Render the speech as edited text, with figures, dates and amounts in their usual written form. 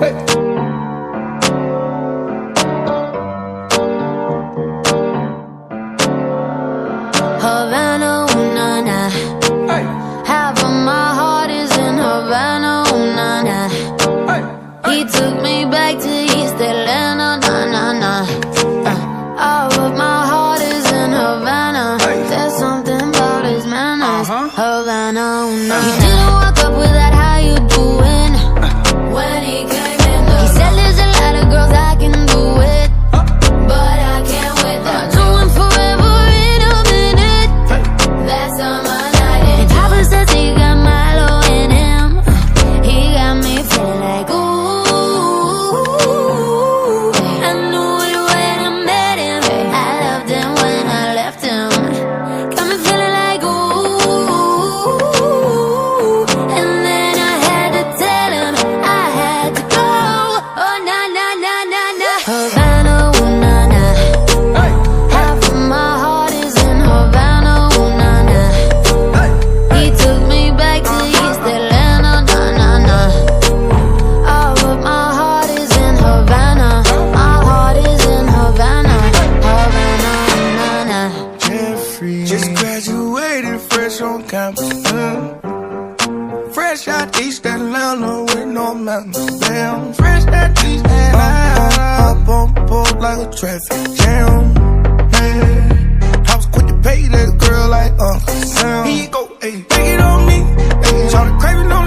Hey. Havana, ooh, nah, nah. Hey. Half of my heart is in Havana, ooh, nah, nah. Hey. He took me back to East Atlanta, nah, nah, nah. All of my heart is in Havana. Hey. There's something about his manners. Havana, ooh, nah, nah. He Uh-huh. didn't walk up with that, how you doing? When he came in he said there's a lot of girls I can do it, but I can't wait. I'll do him forever in a minute. That's on my night. And Papa says he got Milo in him. He got me feeling like ooh. I knew it when I met him. I loved him when I left him. Got me feeling like ooh. And then I had to tell him I had to go. Oh nah nah nah nah nah. Havana, ooh nah nah. Hey. Half of my heart is in Havana, ooh nah nah. Hey. He took me back to East Atlanta, nah nah nah. All of my heart is in Havana. My heart is in Havana, Havana, nah nah. Jeffrey just graduated fresh on campus. Fresh out East Atlanta with no mountains. Damn, fresh out East Atlanta. Up on board like a traffic jam. Man, I was quick to pay that girl like Uncle Sam. Here you go, ayy, take it on me. Ayy, try to crave it on